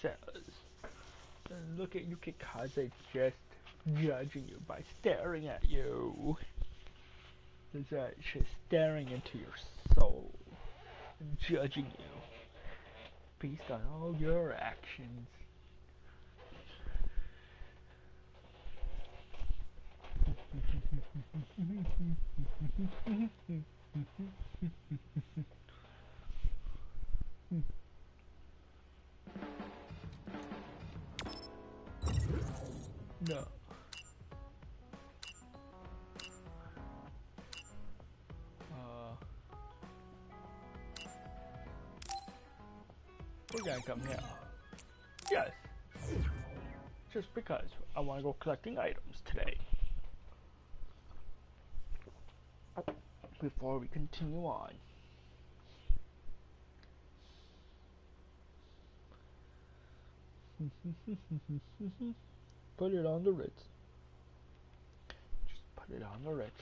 says. And look at you because they're just judging you by staring at you. They're just staring into your soul and judging you based on all your actions. No. We're gonna come here. Yes. Just because I want to go collecting items today. Before we continue on. Put it on the Ritz. Just put it on the Ritz.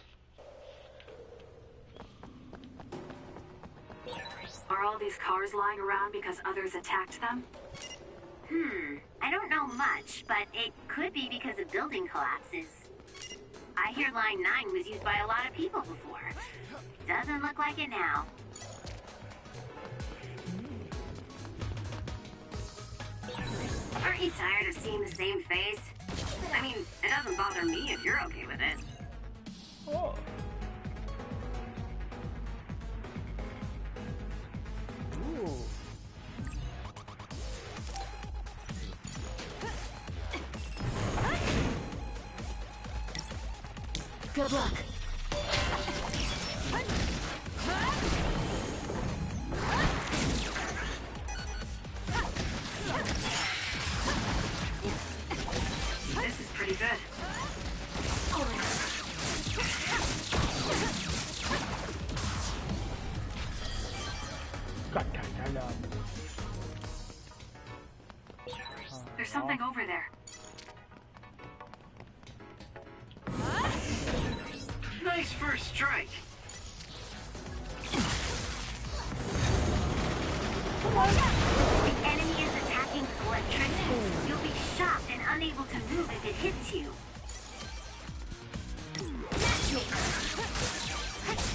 Are all these cars lying around because others attacked them? I don't know much, but it could be because of building collapses. I hear Line 9 was used by a lot of people before. Doesn't look like it now. Aren't you tired of seeing the same face? I mean, it doesn't bother me if you're okay with it. Oh. Ooh. Good luck. This is pretty good. There's something over there. Nice first strike. The enemy is attacking with electricity. You'll be shocked and unable to move if it hits you.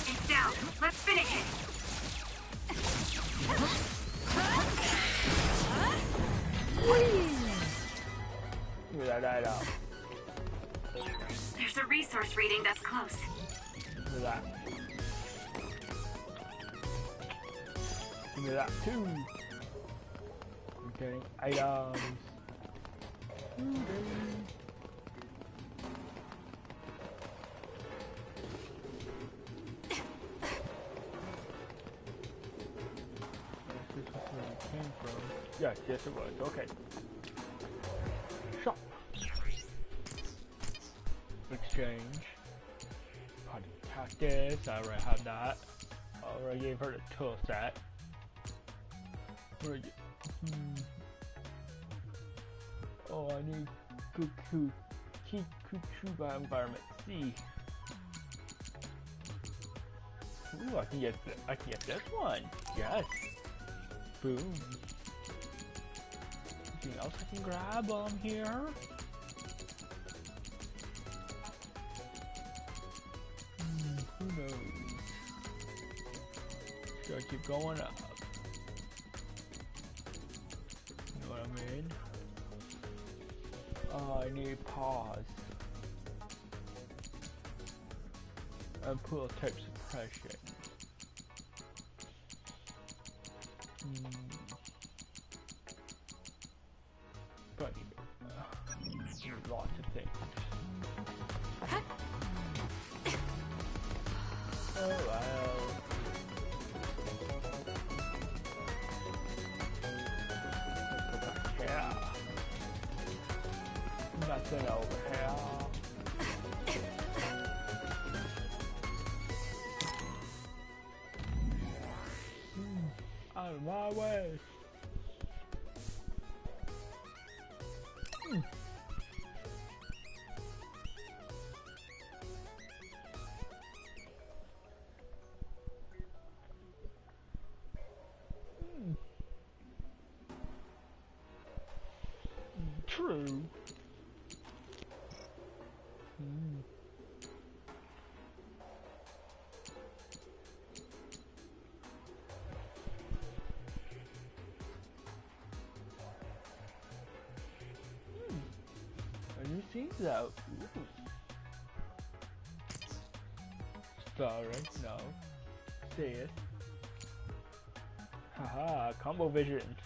It's down. Let's finish it. There's a resource reading that's close. Give me that. Give me that too. Okay, items. This is where it came from. Yes, yes it was. Okay. Shop. Exchange. Potty cactus. I already have that. I already gave her the tool set. Where are you? Oh, I need Kukuba environment C. Ooh, I can get this one. Yes. Boom. Anything else I can grab on here? Who knows? Should I keep going up? You know what I mean? I need pause. And pull type suppression. But lots of things. Oh well. Let's go back here. Nothing over here. Out of my way. true. New scenes out. Scarlet, no. Say it. Haha, combo vision.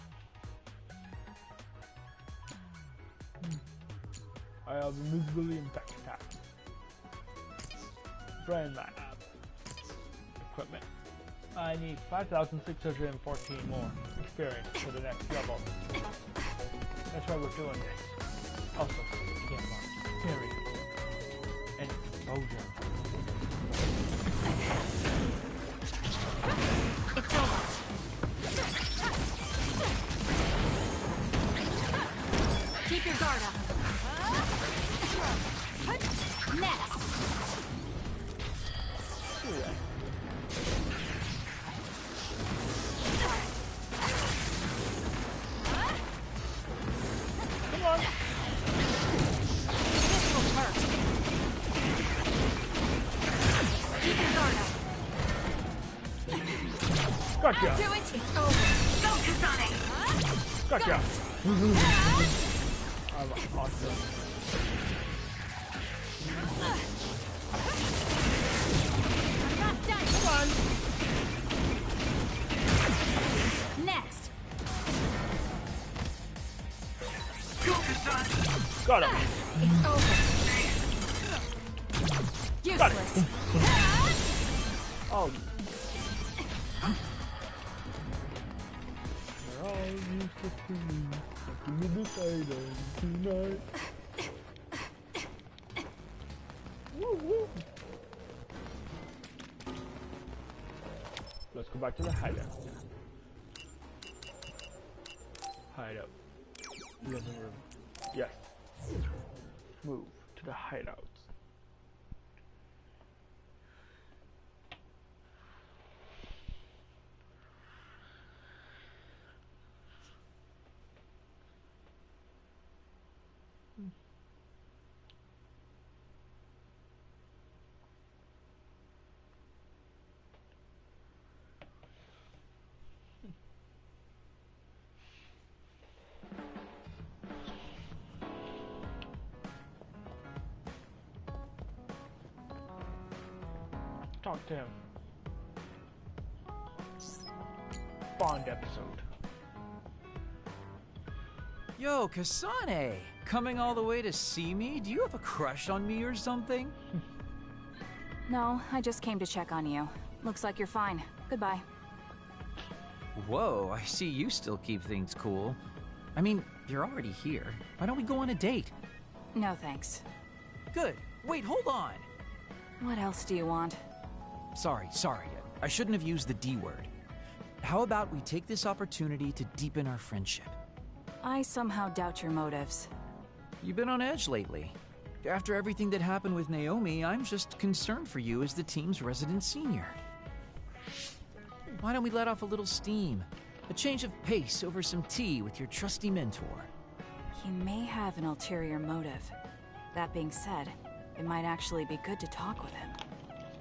I have invisibility and back attack. Brain lab. Equipment. I need 5,614 more experience for the next level. That's why we're doing this. Also, carry and exposure. It's over. Keep your guard up. Next. Yeah. Come on. This will hurt. Keep your guard up. Gotcha. Do it. It's over. Focus on it. Gotcha. I'm awesome. I'm not done. Come on. Next. Got him. It's over. Got it. Useless. Oh. We're all useless to me. Give me this item tonight. Woo woo. Let's go back to the hideout. Hideout. Living room. Yes. Move to the hideout. Talk to him. Bond episode. Yo, Kasane! Coming all the way to see me? Do you have a crush on me or something? No, I just came to check on you. Looks like you're fine. Goodbye. Whoa, I see you still keep things cool. I mean, you're already here. Why don't we go on a date? No thanks. Good. Wait, hold on! What else do you want? Sorry. I shouldn't have used the D word. How about we take this opportunity to deepen our friendship? I somehow doubt your motives. You've been on edge lately. After everything that happened with Naomi, I'm just concerned for you as the team's resident senior. Why don't we let off a little steam? A change of pace over some tea with your trusty mentor. He may have an ulterior motive. That being said, it might actually be good to talk with him.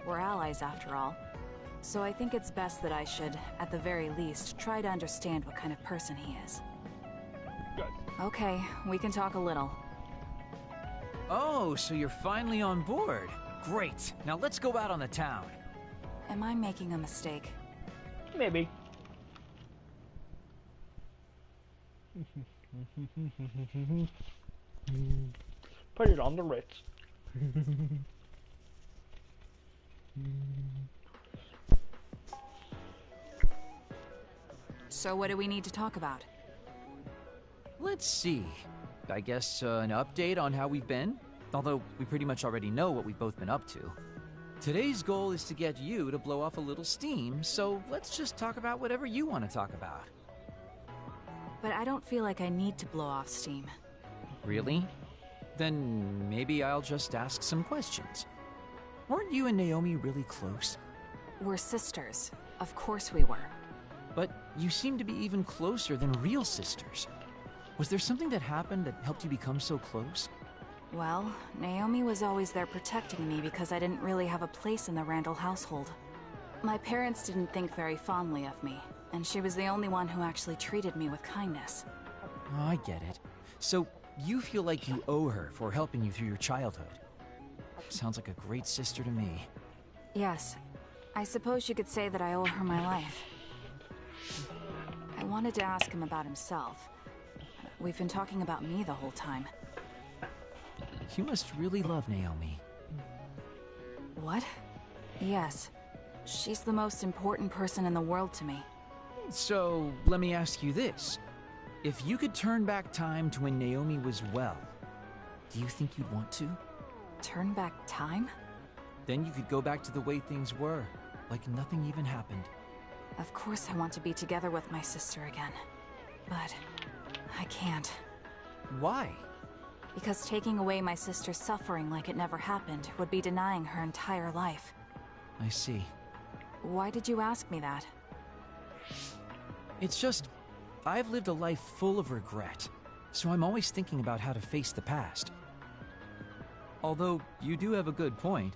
We're allies after all. So I think it's best that I should, at the very least, try to understand what kind of person he is. Good. Okay, we can talk a little. Oh, so you're finally on board. Great. Now let's go out on the town. Am I making a mistake? Maybe. Put it on the Ritz. So what do we need to talk about? Let's see. I guess an update on how we've been? Although we pretty much already know what we've both been up to. Today's goal is to get you to blow off a little steam, so let's just talk about whatever you want to talk about. But I don't feel like I need to blow off steam. Really? Then maybe I'll just ask some questions. Weren't you and Naomi really close? We're sisters. Of course we were. But you seem to be even closer than real sisters. Was there something that happened that helped you become so close? Well, Naomi was always there protecting me because I didn't really have a place in the Randall household. My parents didn't think very fondly of me, and she was the only one who actually treated me with kindness. Oh, I get it. So, you feel like you owe her for helping you through your childhood. Sounds like a great sister to me. Yes, I suppose you could say that I owe her my life. I wanted to ask him about himself. We've been talking about me the whole time. You must really love Naomi. What? Yes. She's the most important person in the world to me. So, let me ask you this. If you could turn back time to when Naomi was well, do you think you'd want to? Turn back time? Then you could go back to the way things were, like nothing even happened. Of course I want to be together with my sister again. But I can't. Why? Because taking away my sister's suffering like it never happened would be denying her entire life. I see. Why did you ask me that? It's just, I've lived a life full of regret, so I'm always thinking about how to face the past. Although, you do have a good point.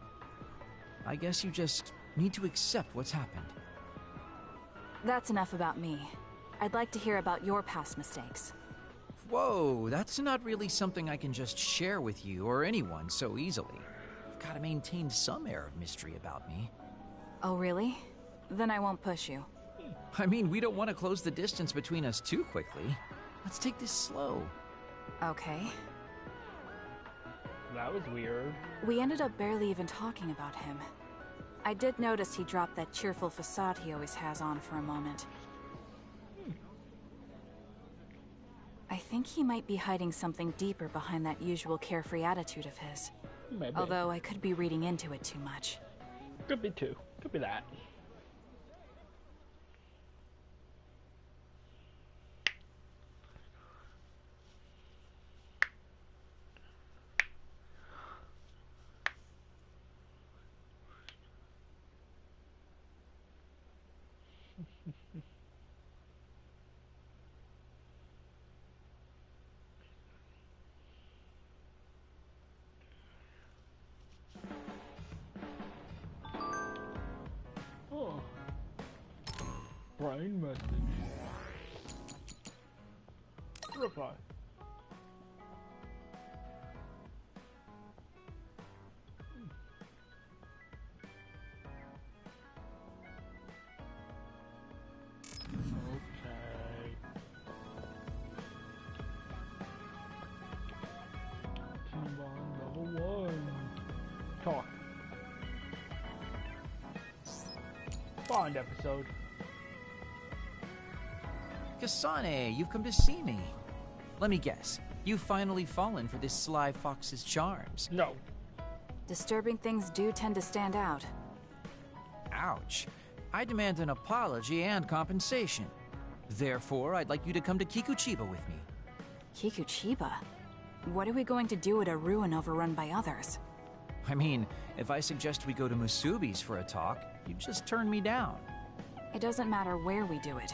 I guess you just need to accept what's happened. That's enough about me. I'd like to hear about your past mistakes. Whoa, that's not really something I can just share with you or anyone so easily. I've got to maintain some air of mystery about me. Oh, really? Then I won't push you. I mean, we don't want to close the distance between us too quickly. Let's take this slow. Okay. That was weird. We ended up barely even talking about him. I did notice he dropped that cheerful facade he always has on for a moment. I think he might be hiding something deeper behind that usual carefree attitude of his. Maybe. Although I could be reading into it too much. Could be two. Could be that. Oh. Brain message. Reply. Okay. Team on level 1. Talk. Bond episode. Kasane, you've come to see me. Let me guess, you've finally fallen for this sly fox's charms. No. Disturbing things do tend to stand out. Ouch. I demand an apology and compensation. Therefore, I'd like you to come to Kikuchiba with me. Kikuchiba? What are we going to do at a ruin overrun by others? I mean, if I suggest we go to Musubi's for a talk, you'd just turn me down. It doesn't matter where we do it.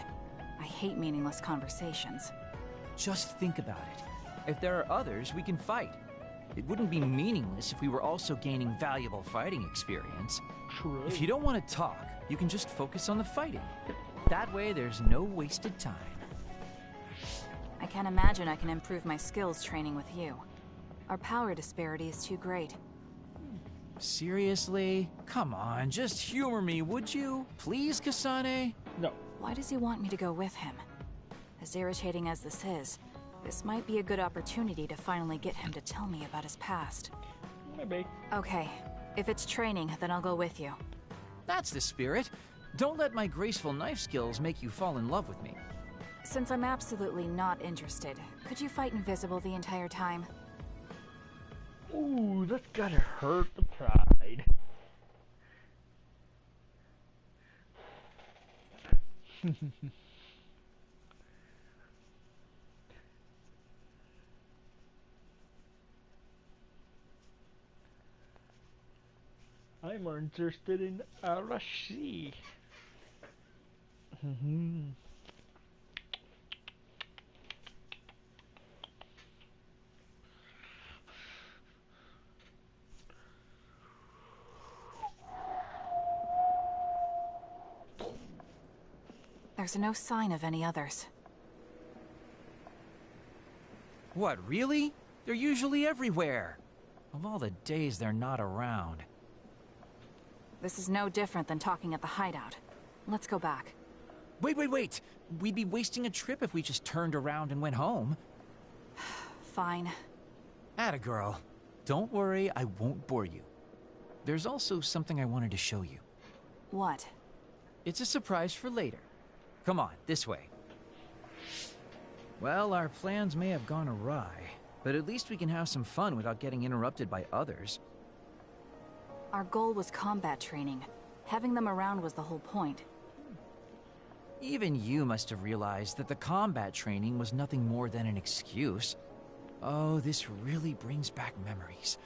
I hate meaningless conversations. Just think about it. If there are others, we can fight. It wouldn't be meaningless if we were also gaining valuable fighting experience. True. If you don't want to talk, you can just focus on the fighting. That way, there's no wasted time. I can't imagine I can improve my skills training with you. Our power disparity is too great. Seriously? Come on, just humor me, would you? Please, Kasane? No. Why does he want me to go with him? As irritating as this is, this might be a good opportunity to finally get him to tell me about his past. Maybe. Okay, if it's training, then I'll go with you. That's the spirit. Don't let my graceful knife skills make you fall in love with me. Since I'm absolutely not interested, could you fight invisible the entire time? Ooh, that's gotta hurt the pride. I'm more interested in Arashi. There's no sign of any others. What, really? They're usually everywhere. Of all the days they're not around. This is no different than talking at the hideout. Let's go back. Wait. We'd be wasting a trip if we just turned around and went home. Fine. Atta girl. Don't worry, I won't bore you. There's also something I wanted to show you. What? It's a surprise for later. Come on, this way. Well, our plans may have gone awry, but at least we can have some fun without getting interrupted by others. Our goal was combat training. Having them around was the whole point. Even you must have realized that the combat training was nothing more than an excuse. Oh, this really brings back memories.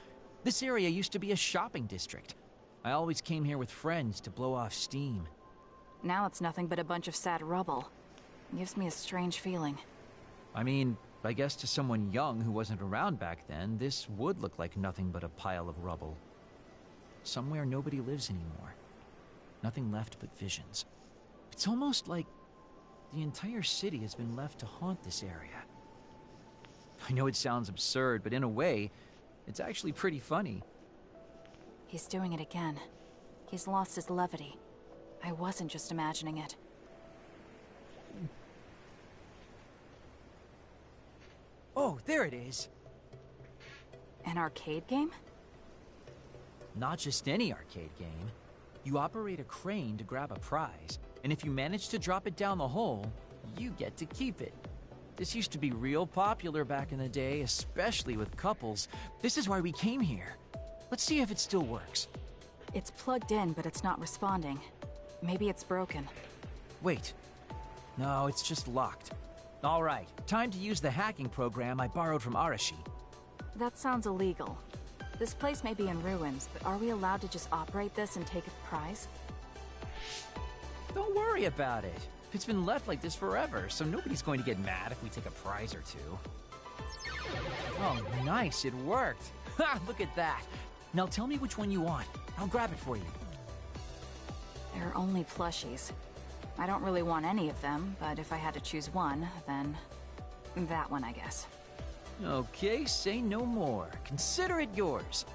This area used to be a shopping district. I always came here with friends to blow off steam. Now it's nothing but a bunch of sad rubble. It gives me a strange feeling. I mean, I guess to someone young who wasn't around back then, this would look like nothing but a pile of rubble. Somewhere nobody lives anymore. Nothing left but visions. It's almost like the entire city has been left to haunt this area. I know it sounds absurd, but in a way, it's actually pretty funny. He's doing it again. He's lost his levity. I wasn't just imagining it. Oh, there it is. An arcade game? Not just any arcade game. You operate a crane to grab a prize, and if you manage to drop it down the hole, you get to keep it. This used to be real popular back in the day, especially with couples. This is why we came here. Let's see if it still works. It's plugged in, but it's not responding. Maybe it's broken. Wait. No, it's just locked. All right, time to use the hacking program I borrowed from Arashi. That sounds illegal. This place may be in ruins, but are we allowed to just operate this and take its prize? Don't worry about it. It's been left like this forever, so nobody's going to get mad if we take a prize or two. Oh, nice, it worked. Ha, look at that. Now tell me which one you want. I'll grab it for you. There are only plushies. I don't really want any of them, but if I had to choose one, then that one, I guess. Okay, say no more. Consider it yours.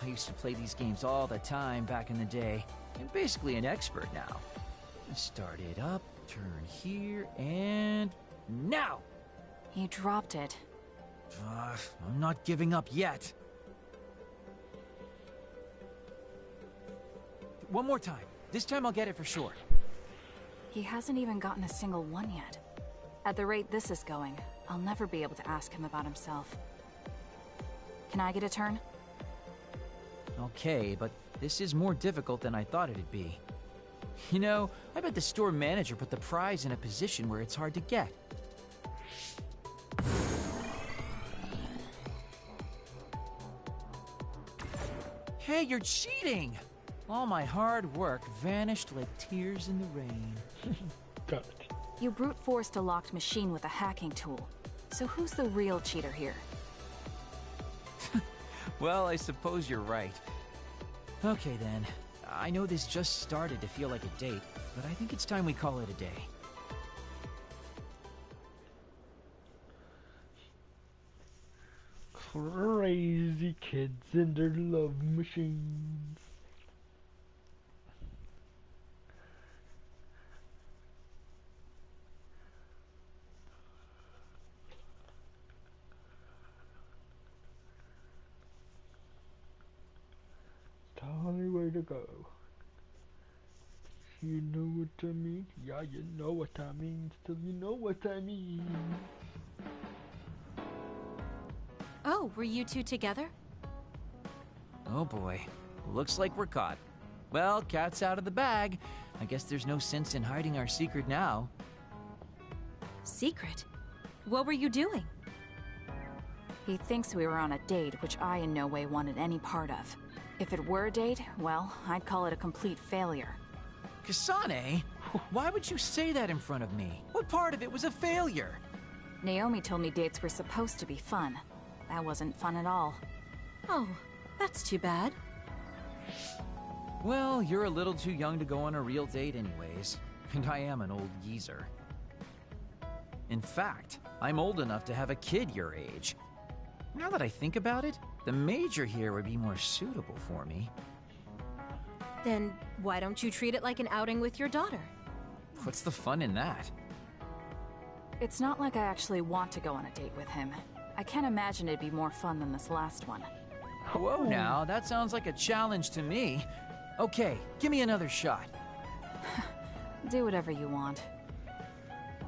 I used to play these games all the time back in the day. I'm basically an expert now. Start it up, turn here, and now! He dropped it. I'm not giving up yet. One more time. This time I'll get it for sure. He hasn't even gotten a single one yet. At the rate this is going, I'll never be able to ask him about himself. Can I get a turn? Okay, but this is more difficult than I thought it'd be. You know, I bet the store manager put the prize in a position where it's hard to get. Hey, you're cheating! All my hard work vanished like tears in the rain. Got it. You brute forced a locked machine with a hacking tool. So who's the real cheater here? Well, I suppose you're right. Okay then. I know this just started to feel like a date, but I think it's time we call it a day. Crazy kids and their love machines. Tell me where to go. You know what I mean? Yeah, you know what I mean. Still, you know what I mean. Oh, were you two together? Oh boy. Looks like we're caught. Well, cat's out of the bag. I guess there's no sense in hiding our secret now. Secret? What were you doing? He thinks we were on a date, which I in no way wanted any part of. If it were a date, well, I'd call it a complete failure. Kasane? Why would you say that in front of me? What part of it was a failure? Naomi told me dates were supposed to be fun. That wasn't fun at all. Oh, that's too bad. Well, you're a little too young to go on a real date anyways. and I am an old geezer. In fact, I'm old enough to have a kid your age. Now that I think about it, the major here would be more suitable for me. Then why don't you treat it like an outing with your daughter? What's the fun in that? It's not like I actually want to go on a date with him. I can't imagine it'd be more fun than this last one. Whoa now, that sounds like a challenge to me. Okay, give me another shot. Do whatever you want.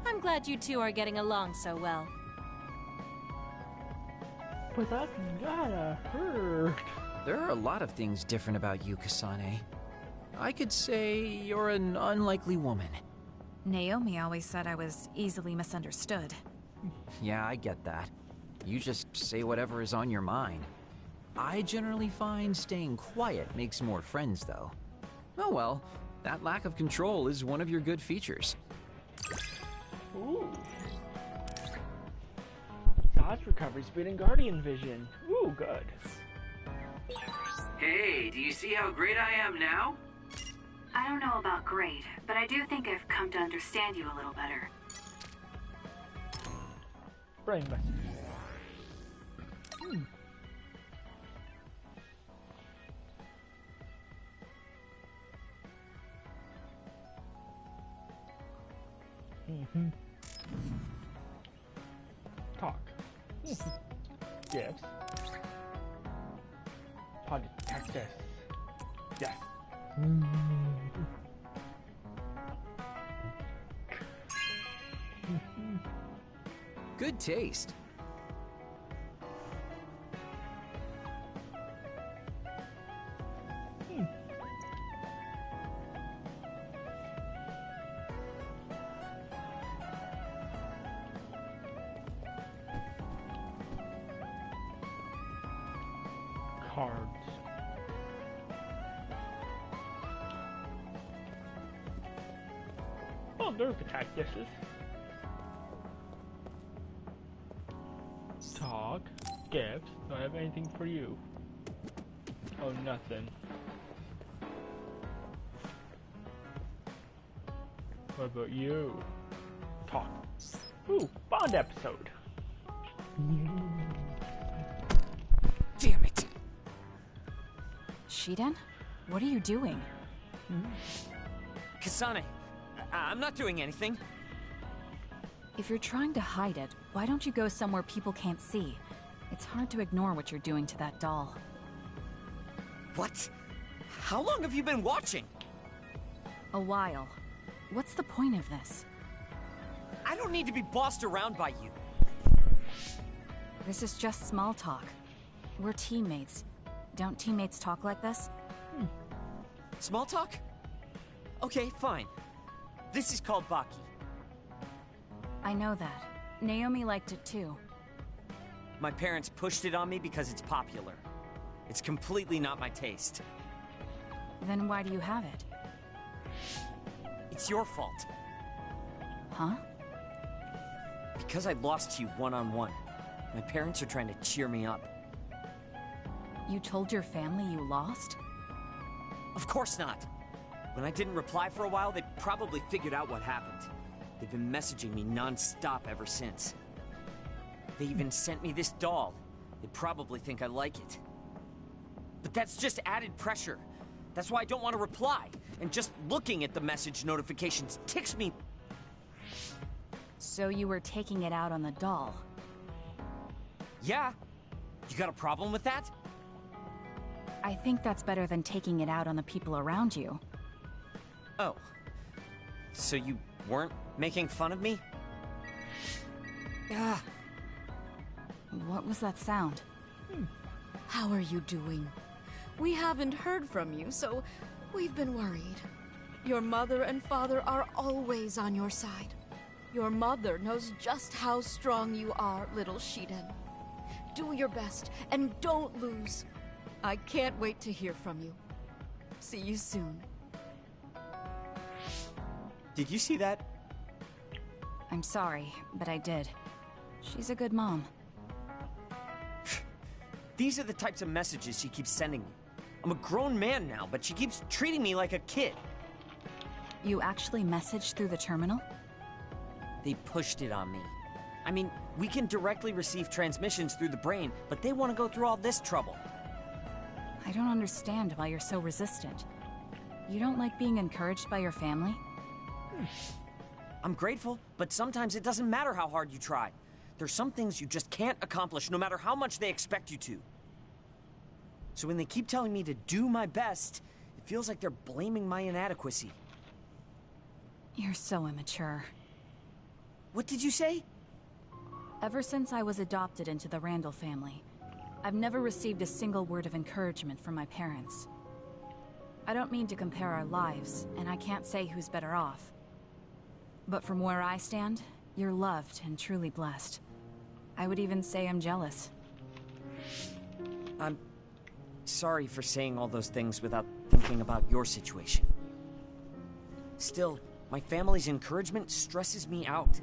I'm glad you two are getting along so well. But that's gotta hurt. There are a lot of things different about you, Kasane. I could say you're an unlikely woman. Naomi always said I was easily misunderstood. Yeah, I get that. You just say whatever is on your mind. I generally find staying quiet makes more friends, though. Oh well, that lack of control is one of your good features. Ooh. Dodge recovery speed and guardian vision. Ooh, good. Hey, do you see how great I am now? I don't know about great, but I do think I've come to understand you a little better. Brain message. Talk. Yes. Podcast. Yes. Good taste. Cards. Oh, there's the cactuses. Talk. Gifts. Do I have anything for you? Oh, nothing. What about you? Talk. Ooh, Bond episode. Damn it! Shiden? What are you doing? Kasane, I'm not doing anything. If you're trying to hide it, why don't you go somewhere people can't see? It's hard to ignore what you're doing to that doll. What? How long have you been watching? A while. What's the point of this? I don't need to be bossed around by you. This is just small talk. We're teammates. Don't teammates talk like this? Small talk? Okay, fine. This is called Baki. I know that. Naomi liked it too. My parents pushed it on me because it's popular. It's completely not my taste. Then why do you have it? It's your fault. Huh? Because I lost to you one-on-one. My parents are trying to cheer me up. You told your family you lost? Of course not. When I didn't reply for a while, they probably figured out what happened. They've been messaging me non-stop ever since. They even sent me this doll. They probably think I like it. But that's just added pressure. That's why I don't want to reply. And just looking at the message notifications ticks me. So you were taking it out on the doll? Yeah. You got a problem with that? I think that's better than taking it out on the people around you. Oh. So you weren't making fun of me? Ah. What was that sound? How are you doing? We haven't heard from you, so we've been worried. Your mother and father are always on your side. Your mother knows just how strong you are, little Shiden. Do your best, and don't lose. I can't wait to hear from you. See you soon. Did you see that? I'm sorry, but I did. She's a good mom. These are the types of messages she keeps sending me. I'm a grown man now, but she keeps treating me like a kid. You actually messaged through the terminal? They pushed it on me. I mean, we can directly receive transmissions through the brain, but they want to go through all this trouble. I don't understand why you're so resistant. You don't like being encouraged by your family? I'm grateful, but sometimes it doesn't matter how hard you try. There's some things you just can't accomplish no matter how much they expect you to. So when they keep telling me to do my best, it feels like they're blaming my inadequacy. You're so immature. What did you say? Ever since I was adopted into the Randall family, I've never received a single word of encouragement from my parents. I don't mean to compare our lives, and I can't say who's better off. But from where I stand, you're loved and truly blessed. I would even say I'm jealous. I'm sorry for saying all those things without thinking about your situation. Still, my family's encouragement stresses me out.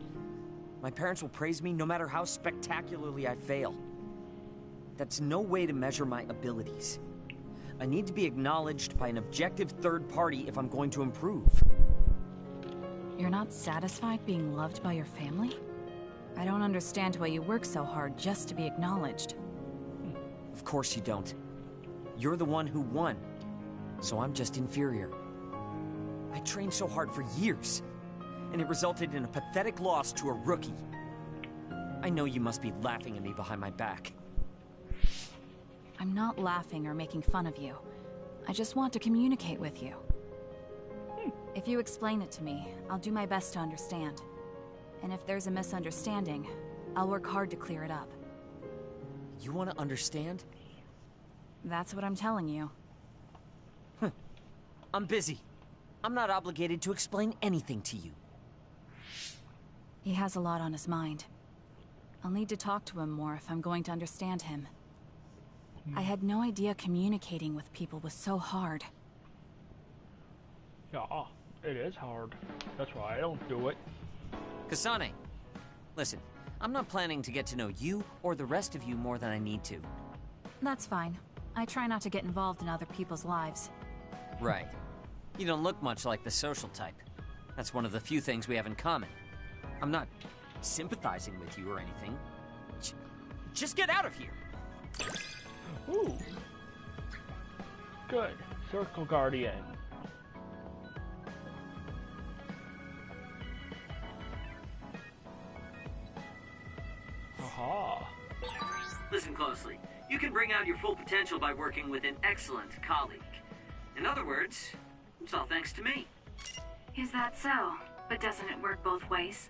My parents will praise me no matter how spectacularly I fail. That's no way to measure my abilities. I need to be acknowledged by an objective third party if I'm going to improve. You're not satisfied being loved by your family? I don't understand why you work so hard just to be acknowledged. Of course you don't. You're the one who won, so I'm just inferior. I trained so hard for years, and it resulted in a pathetic loss to a rookie. I know you must be laughing at me behind my back. I'm not laughing or making fun of you. I just want to communicate with you. If you explain it to me, I'll do my best to understand. And if there's a misunderstanding, I'll work hard to clear it up. You want to understand? That's what I'm telling you. I'm busy. I'm not obligated to explain anything to you. He has a lot on his mind. I'll need to talk to him more if I'm going to understand him. I had no idea communicating with people was so hard. Yeah, it is hard. That's why I don't do it. Kasane, listen, I'm not planning to get to know you or the rest of you more than I need to. That's fine. I try not to get involved in other people's lives. Right. You don't look much like the social type. That's one of the few things we have in common. I'm not sympathizing with you or anything. Just get out of here! Ooh. Good. Circle Guardian. Aha. Listen closely. You can bring out your full potential by working with an excellent colleague. In other words, it's all thanks to me. Is that so? But doesn't it work both ways?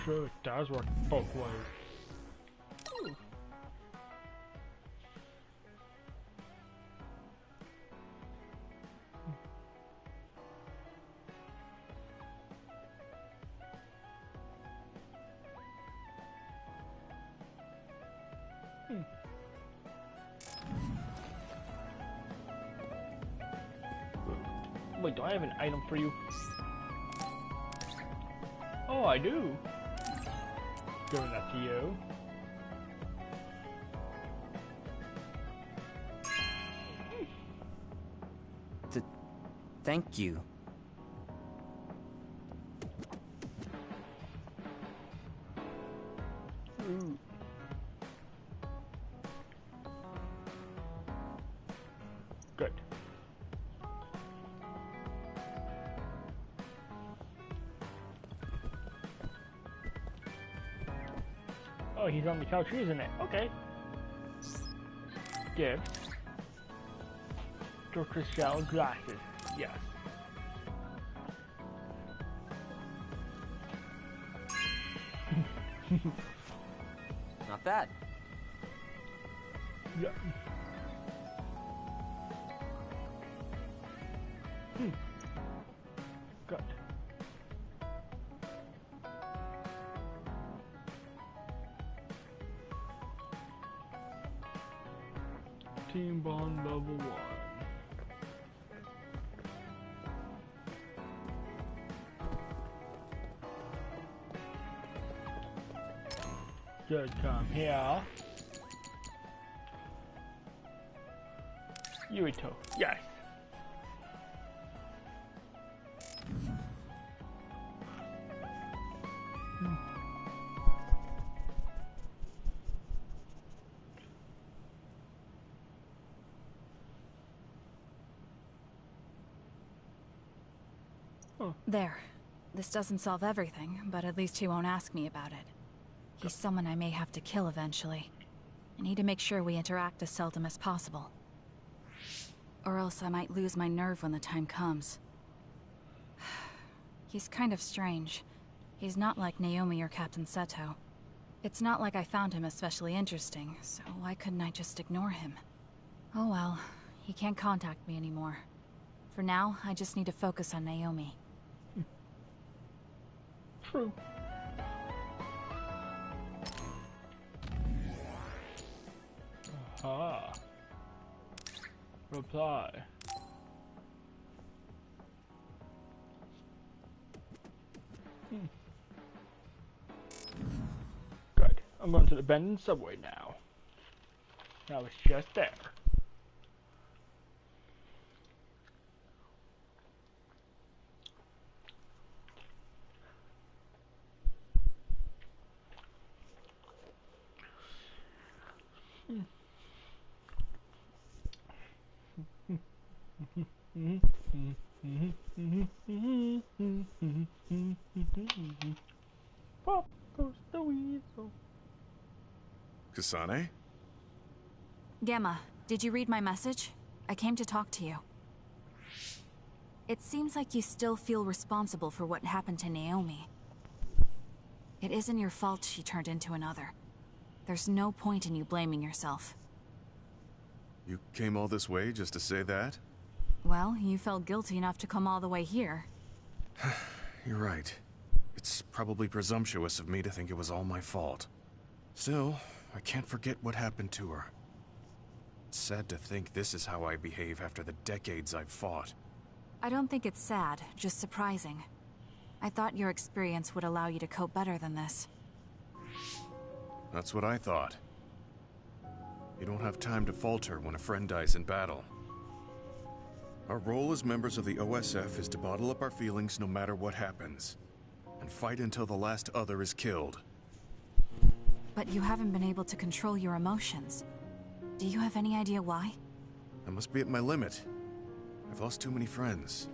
Sure, it does work both ways. Ooh. Wait, do I have an item for you? Oh, I do. Giving that to you. Thank you. Ooh. Good. Oh, he's on the couch using it. Okay. Gift. Tortoise shell glasses. Yes. Not bad. Yeah. Good. Team bond level 1. Good, come here. Yuito, yes. Huh. There. This doesn't solve everything, but at least he won't ask me about it. He's someone I may have to kill eventually. I need to make sure we interact as seldom as possible. Or else I might lose my nerve when the time comes. He's kind of strange. He's not like Naomi or Captain Seto. It's not like I found him especially interesting, so why couldn't I just ignore him? Oh well, he can't contact me anymore. For now, I just need to focus on Naomi. True. Aha. Reply. Good. I'm going to the abandoned subway now. Now it's just there. Pop goes the weasel. Kasane? Gamma, did you read my message? I came to talk to you. It seems like you still feel responsible for what happened to Naomi. It isn't your fault she turned into another. There's no point in you blaming yourself. You came all this way just to say that? Well, you felt guilty enough to come all the way here. You're right. It's probably presumptuous of me to think it was all my fault. Still, I can't forget what happened to her. It's sad to think this is how I behave after the decades I've fought. I don't think it's sad, just surprising. I thought your experience would allow you to cope better than this. That's what I thought. You don't have time to falter when a friend dies in battle. Our role as members of the OSF is to bottle up our feelings no matter what happens, and fight until the last other is killed. But you haven't been able to control your emotions. Do you have any idea why? I must be at my limit. I've lost too many friends.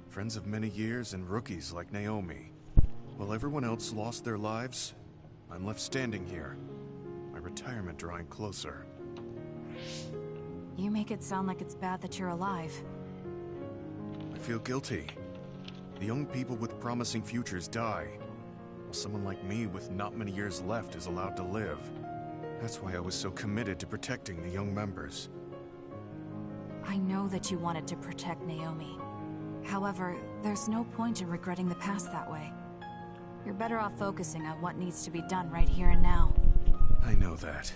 Friends of many years and rookies like Naomi. While everyone else lost their lives, I'm left standing here, my retirement drawing closer. You make it sound like it's bad that you're alive. I feel guilty. The young people with promising futures die, while someone like me with not many years left is allowed to live. That's why I was so committed to protecting the young members. I know that you wanted to protect Naomi. However, there's no point in regretting the past that way. You're better off focusing on what needs to be done right here and now. I know that.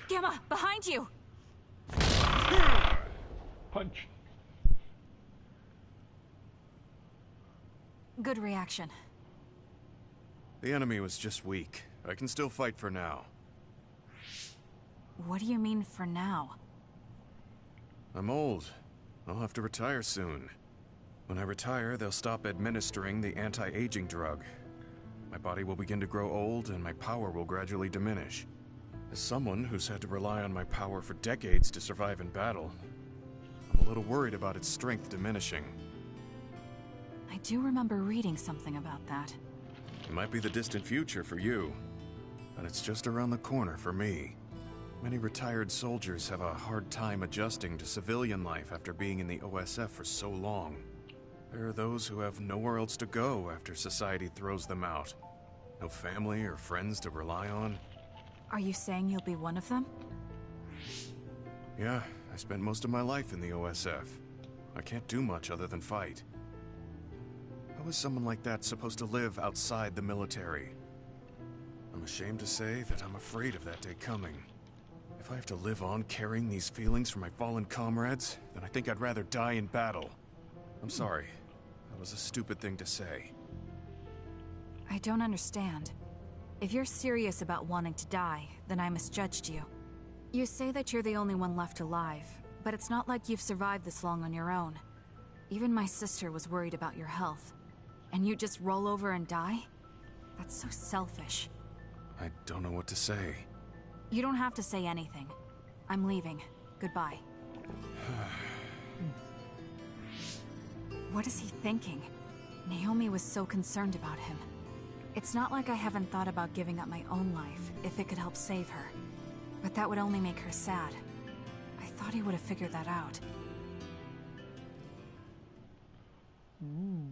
Gamma, behind you! Punch. Good reaction. The enemy was just weak. I can still fight for now. What do you mean for now? I'm old. I'll have to retire soon. When I retire, they'll stop administering the anti-aging drug. My body will begin to grow old and my power will gradually diminish. As someone who's had to rely on my power for decades to survive in battle, I'm a little worried about its strength diminishing. I do remember reading something about that. It might be the distant future for you, but it's just around the corner for me. Many retired soldiers have a hard time adjusting to civilian life after being in the OSF for so long. There are those who have nowhere else to go after society throws them out. No family or friends to rely on. Are you saying you'll be one of them? Yeah, I spent most of my life in the OSF. I can't do much other than fight. How is someone like that supposed to live outside the military? I'm ashamed to say that I'm afraid of that day coming. If I have to live on carrying these feelings for my fallen comrades, then I think I'd rather die in battle. I'm sorry. That was a stupid thing to say. I don't understand. If you're serious about wanting to die, then I misjudged you. You say that you're the only one left alive, but it's not like you've survived this long on your own. Even my sister was worried about your health. And you just roll over and die? That's so selfish. I don't know what to say. You don't have to say anything. I'm leaving. Goodbye. What is he thinking? Naomi was so concerned about him. It's not like I haven't thought about giving up my own life if it could help save her. But that would only make her sad. I thought he would have figured that out. Ooh.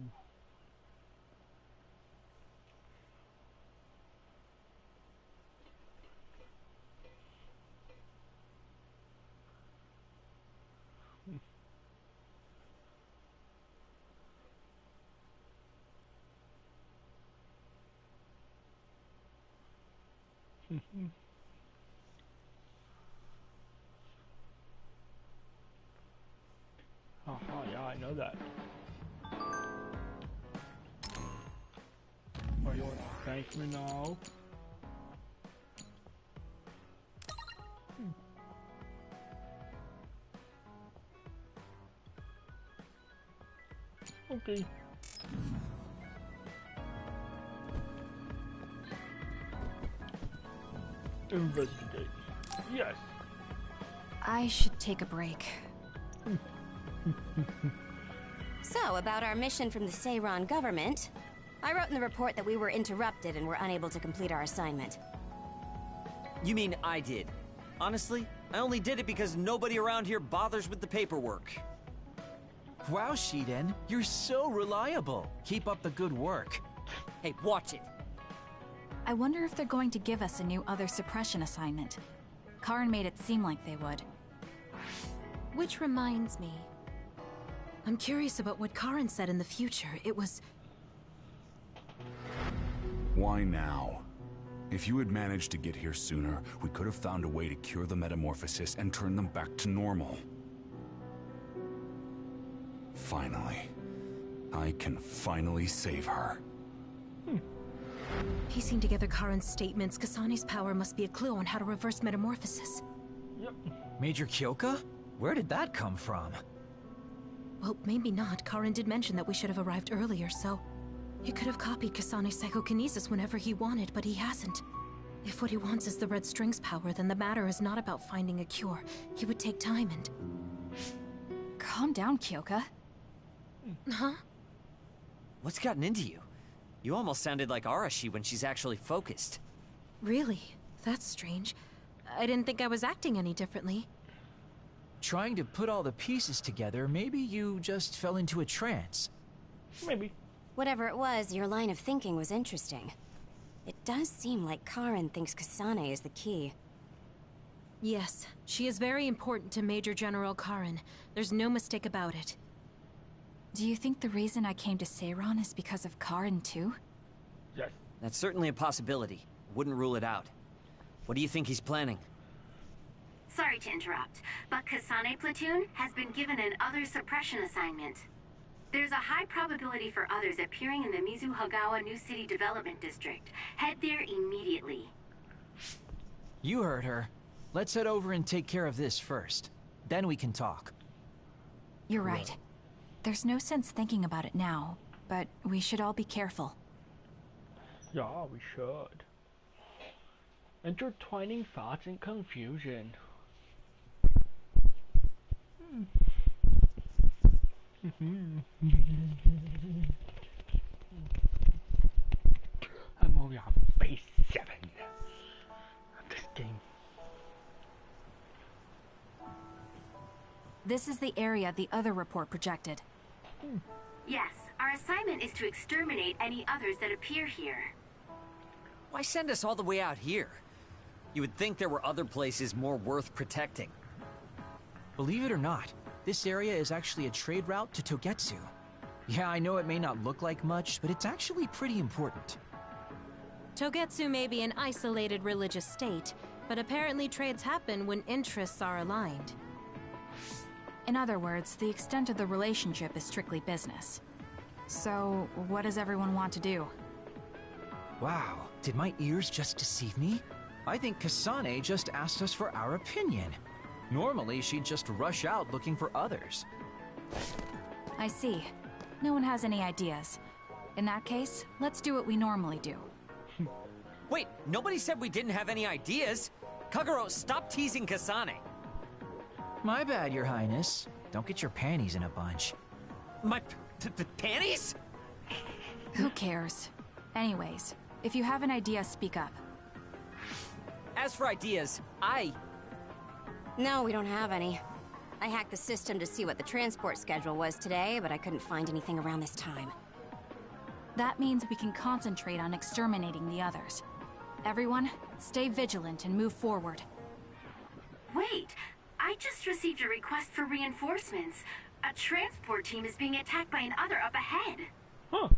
Oh, yeah, I know that. Oh, you want to thank me now? Okay. Investigate. Yes. I should take a break. So, about our mission from the Seiran government, I wrote in the report that we were interrupted and were unable to complete our assignment. You mean I did? Honestly, I only did it because nobody around here bothers with the paperwork. Wow, Shiden, you're so reliable. Keep up the good work. Hey, watch it. I wonder if they're going to give us a new other suppression assignment. Karin made it seem like they would. Which reminds me, I'm curious about what Karin said in the future. It was... Why now? If you had managed to get here sooner, we could have found a way to cure the metamorphosis and turn them back to normal. Finally. I can finally save her. Piecing together Karin's statements, Kasane's power must be a clue on how to reverse metamorphosis. Yep. Major Kyoka? Where did that come from? Well, maybe not. Karin did mention that we should have arrived earlier, so... He could have copied Kasane's psychokinesis whenever he wanted, but he hasn't. If what he wants is the Red String's power, then the matter is not about finding a cure. He would take time and... Calm down, Kyoka. Huh? What's gotten into you? You almost sounded like Arashi when she's actually focused. Really? That's strange. I didn't think I was acting any differently. Trying to put all the pieces together, maybe you just fell into a trance. Maybe. Whatever it was, your line of thinking was interesting. It does seem like Karin thinks Kasane is the key. Yes, she is very important to Major General Karin. There's no mistake about it. Do you think the reason I came to Seiran is because of Karin too? Yes. That's certainly a possibility. Wouldn't rule it out. What do you think he's planning? Sorry to interrupt, but Kasane Platoon has been given an other suppression assignment. There's a high probability for others appearing in the Mizuhagawa New City Development District. Head there immediately. You heard her. Let's head over and take care of this first. Then we can talk. You're right. There's no sense thinking about it now, but we should all be careful. Yeah, we should. Intertwining thoughts and confusion. I'm only on base 7 of this game. This is the area the other report projected. Yes, our assignment is to exterminate any others that appear here. Why send us all the way out here? You would think there were other places more worth protecting. Believe it or not, this area is actually a trade route to Togetsu. Yeah, I know it may not look like much, but it's actually pretty important. Togetsu may be an isolated religious state, but apparently trades happen when interests are aligned. In other words, the extent of the relationship is strictly business. So, what does everyone want to do? Wow, did my ears just deceive me? I think Kasane just asked us for our opinion. Normally, she'd just rush out looking for others. I see. No one has any ideas. In that case, let's do what we normally do. Wait, nobody said we didn't have any ideas. Kagero, stop teasing Kasane. My bad, Your Highness. Don't get your panties in a bunch. The panties? Who cares? Anyways, if you have an idea, speak up. As for ideas, No, we don't have any. I hacked the system to see what the transport schedule was today, but I couldn't find anything around this time. That means we can concentrate on exterminating the others. Everyone, stay vigilant and move forward. Wait, I just received a request for reinforcements. A transport team is being attacked by an other up ahead. Huh.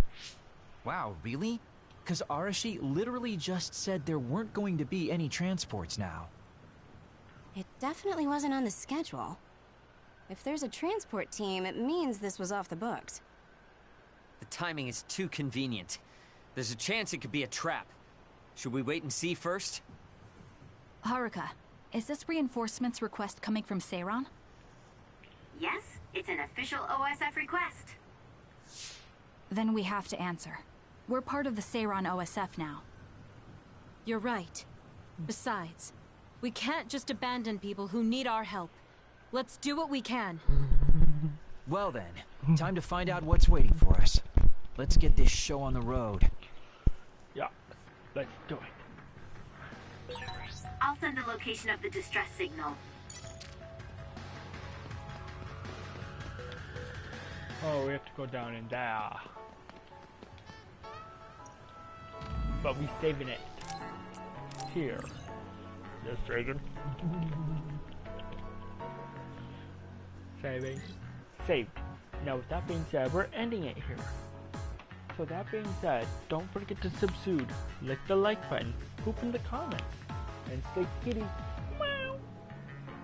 Wow, really? Because Arashi literally just said there weren't going to be any transports now. It definitely wasn't on the schedule. If there's a transport team, it means this was off the books. the timing is too convenient. There's a chance it could be a trap. Should we wait and see first? Haruka, is this reinforcements request coming from Seiran? Yes, it's an official OSF request. Then we have to answer. We're part of the Seiran OSF now. You're right. Besides, we can't just abandon people who need our help. Let's do what we can. Well then, time to find out what's waiting for us. Let's get this show on the road. Yeah, let's do it. I'll send the location of the distress signal. Oh, we have to go down in there. But we saving it. Here. Just Dragon. Saving. Saved. Now with that being said, we're ending it here. So that being said, don't forget to subsude, click the like button, poop in the comments, and stay kitty. Meow.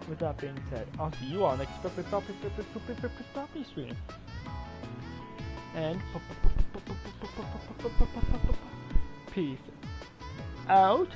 With that being said, I'll see you all next stream. And peace out.